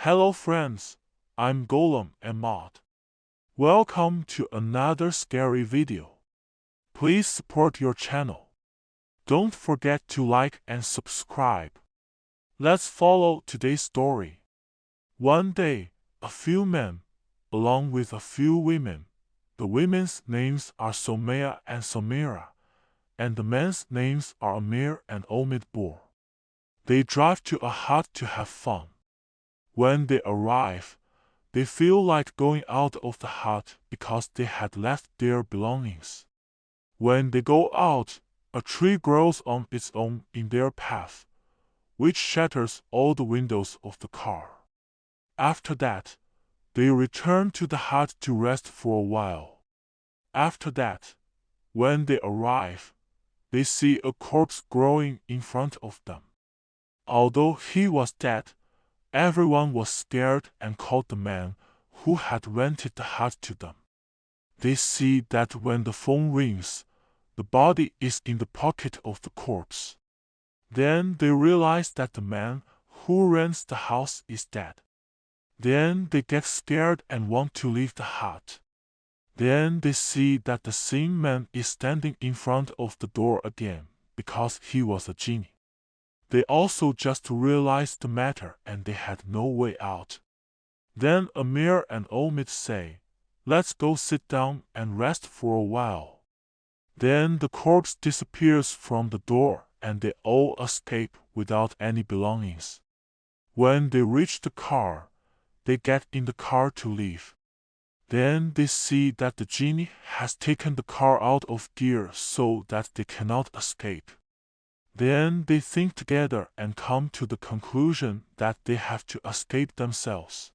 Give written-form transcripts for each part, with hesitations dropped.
Hello friends, I'm Golem and Mod. Welcome to another scary video. Please support your channel. Don't forget to like and subscribe. Let's follow today's story. One day, a few men, along with a few women, the women's names are Somaya and Samira, and the men's names are Amir and Omid Bor. They drive to a hut to have fun. When they arrive, they feel like going out of the hut because they had left their belongings. When they go out, a tree grows on its own in their path, which shatters all the windows of the car. After that, they return to the hut to rest for a while. After that, when they arrive, they see a corpse growing in front of them. Although he was dead, everyone was scared and called the man who had rented the hut to them. They see that when the phone rings, the body is in the pocket of the corpse. Then they realize that the man who rents the house is dead. Then they get scared and want to leave the hut. Then they see that the same man is standing in front of the door again, because he was a genie. They also just realized the matter and they had no way out. Then Amir and Omid say, "Let's go sit down and rest for a while." Then the corpse disappears from the door and they all escape without any belongings. When they reach the car, they get in the car to leave. Then they see that the genie has taken the car out of gear so that they cannot escape. Then they think together and come to the conclusion that they have to escape themselves.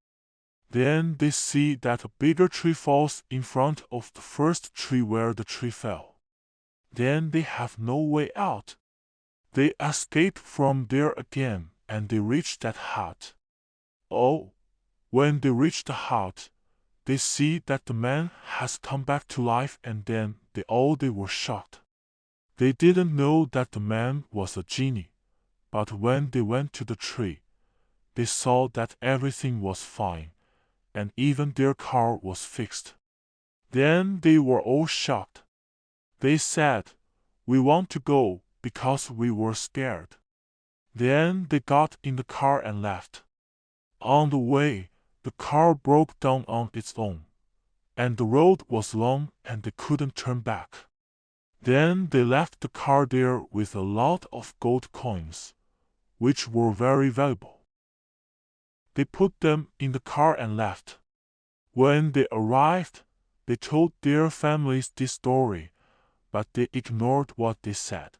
Then they see that a bigger tree falls in front of the first tree where the tree fell. Then they have no way out. They escape from there again and they reach that hut. Oh, when they reach the hut, they see that the man has come back to life and then they were shocked. They didn't know that the man was a genie, but when they went to the tree, they saw that everything was fine, and even their car was fixed. Then they were all shocked. They said, "We want to go because we were scared." Then they got in the car and left. On the way, the car broke down on its own, and the road was long and they couldn't turn back. Then they left the car there with a lot of gold coins, which were very valuable. They put them in the car and left. When they arrived, they told their families this story, but they ignored what they said.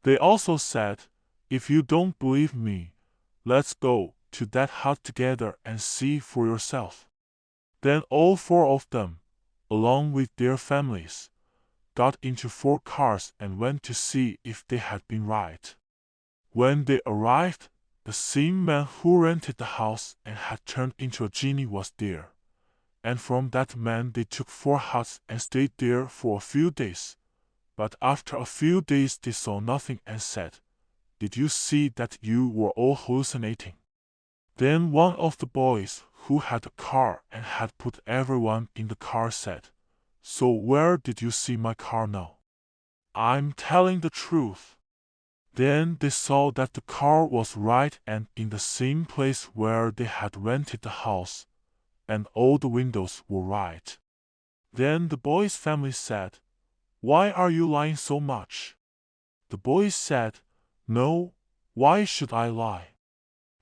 They also said, "If you don't believe me, let's go to that hut together and see for yourself." Then all four of them, along with their families, got into 4 cars and went to see if they had been right. When they arrived, the same man who rented the house and had turned into a genie was there. And from that man they took 4 huts and stayed there for a few days. But after a few days they saw nothing and said, "Did you see that you were all hallucinating?" Then one of the boys who had a car and had put everyone in the car said, "So where did you see my car now?" "I'm telling the truth." Then they saw that the car was right and in the same place where they had rented the house, and all the windows were right. Then the boy's family said, "Why are you lying so much?" The boy said, "No, why should I lie?"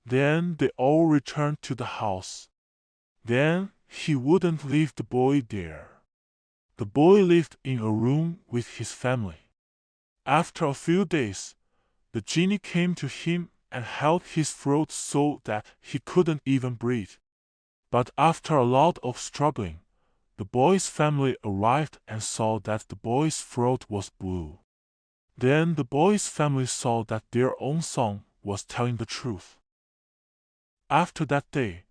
Then they all returned to the house. Then he wouldn't leave the boy there. The boy lived in a room with his family. After a few days, the genie came to him and held his throat so that he couldn't even breathe. But after a lot of struggling, the boy's family arrived and saw that the boy's throat was blue. Then the boy's family saw that their own son was telling the truth. After that day,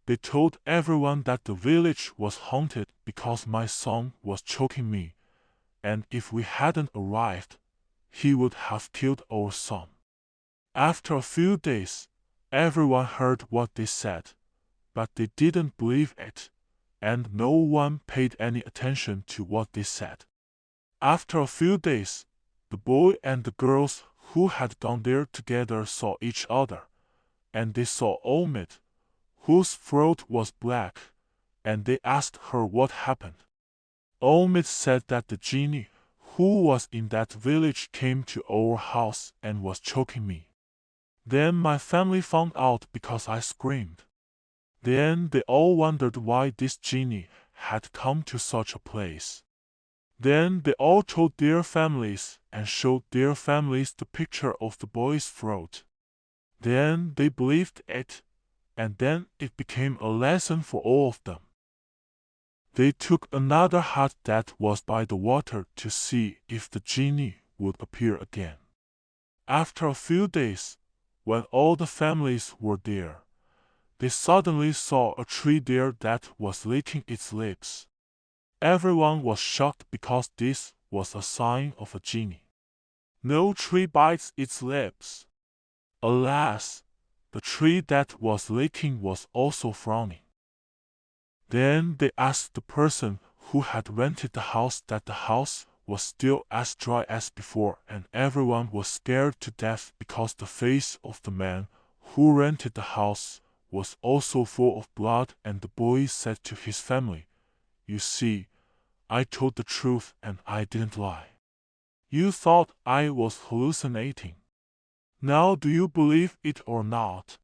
they told everyone that the village was haunted because my son was choking me, and if we hadn't arrived, he would have killed our son. After a few days, everyone heard what they said, but they didn't believe it, and no one paid any attention to what they said. After a few days, the boy and the girls who had gone there together saw each other, and they saw Omid, whose throat was black, and they asked her what happened. Omid said that the genie who was in that village came to our house and was choking me. Then my family found out because I screamed. Then they all wondered why this genie had come to such a place. Then they all told their families and showed their families the picture of the boy's throat. Then they believed it, and then it became a lesson for all of them. They took another hut that was by the water to see if the genie would appear again. After a few days, when all the families were there, they suddenly saw a tree there that was licking its lips. Everyone was shocked because this was a sign of a genie. No tree bites its lips. Alas, the tree that was licking was also frowning. Then they asked the person who had rented the house that the house was still as dry as before, and everyone was scared to death because the face of the man who rented the house was also full of blood, and the boy said to his family, "You see, I told the truth and I didn't lie. You thought I was hallucinating. Now do you believe it or not?"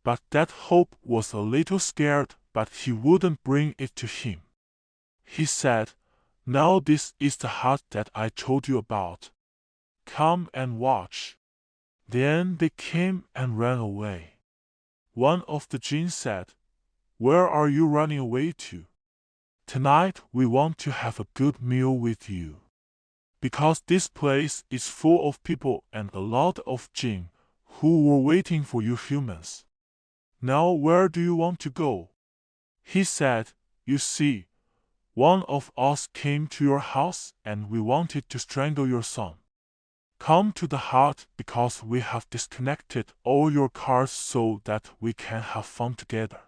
But that hope was a little scared, but he wouldn't bring it to him. He said, "Now this is the hut that I told you about. Come and watch." Then they came and ran away. One of the jinns said, "Where are you running away to? Tonight we want to have a good meal with you. Because this place is full of people and a lot of jinn who were waiting for you humans. Now where do you want to go?" He said, "You see, one of us came to your house and we wanted to strangle your son. Come to the hut because we have disconnected all your cars so that we can have fun together.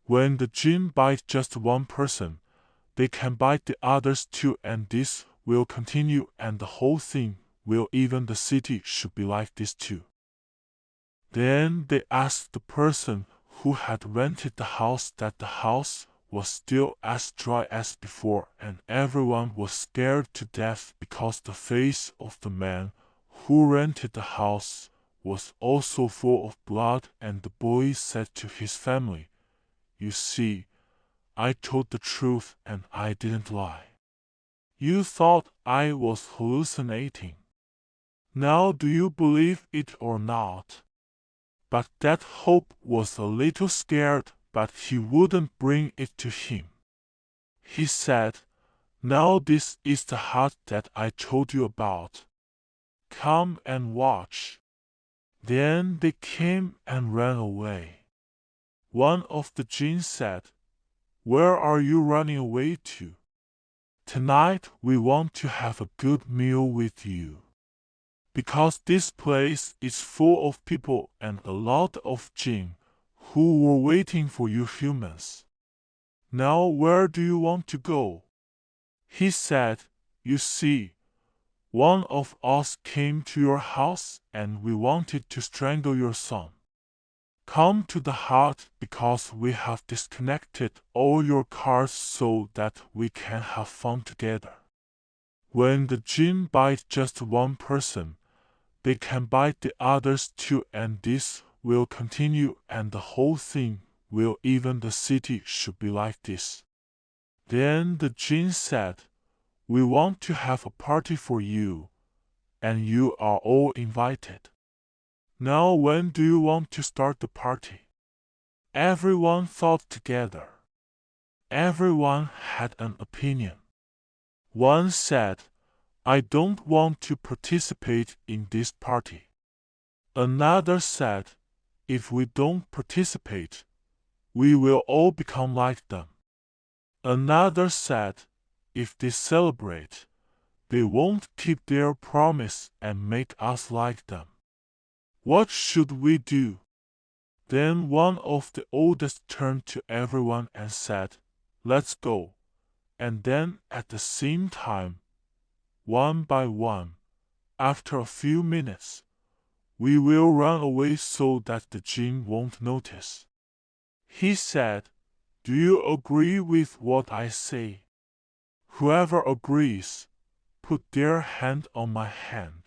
When the jinn bite just one person, they can bite the others too, and this will continue, and the whole thing will, even the city should be like this too." Then they asked the person who had rented the house that the house was still as dry as before, and everyone was scared to death because the face of the man who rented the house was also full of blood, and the boy said to his family, "You see, I told the truth and I didn't lie. You thought I was hallucinating. Now do you believe it or not?" But that hope was a little scared, but he wouldn't bring it to him. He said, "Now this is the hut that I told you about. Come and watch." Then they came and ran away. One of the jinns said, "Where are you running away to? Tonight we want to have a good meal with you. Because this place is full of people and a lot of jinn who were waiting for you humans. Now where do you want to go?" He said, "You see, one of us came to your house and we wanted to strangle your son. Come to the hut because we have disconnected all your cars so that we can have fun together. When the jinn bite just one person, they can bite the others too, and this will continue, and the whole thing will, even the city should be like this." Then the jinn said, "We want to have a party for you, and you are all invited. Now when do you want to start the party?" Everyone thought together. Everyone had an opinion. One said, "I don't want to participate in this party." Another said, "If we don't participate, we will all become like them." Another said, "If they celebrate, they won't keep their promise and make us like them. What should we do?" Then one of the oldest turned to everyone and said, "Let's go." And then at the same time, one by one, after a few minutes, we will run away so that the jinn won't notice. He said, "Do you agree with what I say? Whoever agrees, put their hand on my hand."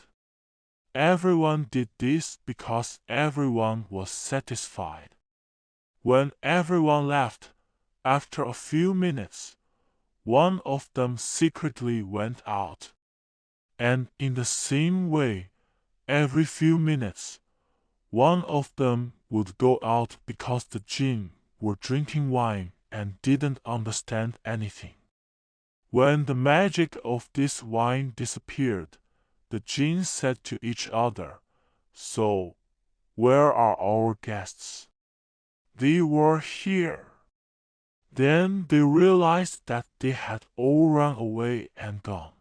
Everyone did this because everyone was satisfied. When everyone left, after a few minutes, one of them secretly went out. And in the same way, every few minutes, one of them would go out because the jinn were drinking wine and didn't understand anything. When the magic of this wine disappeared, the jinn said to each other, "So, where are our guests?" "They were here." Then they realized that they had all run away and gone.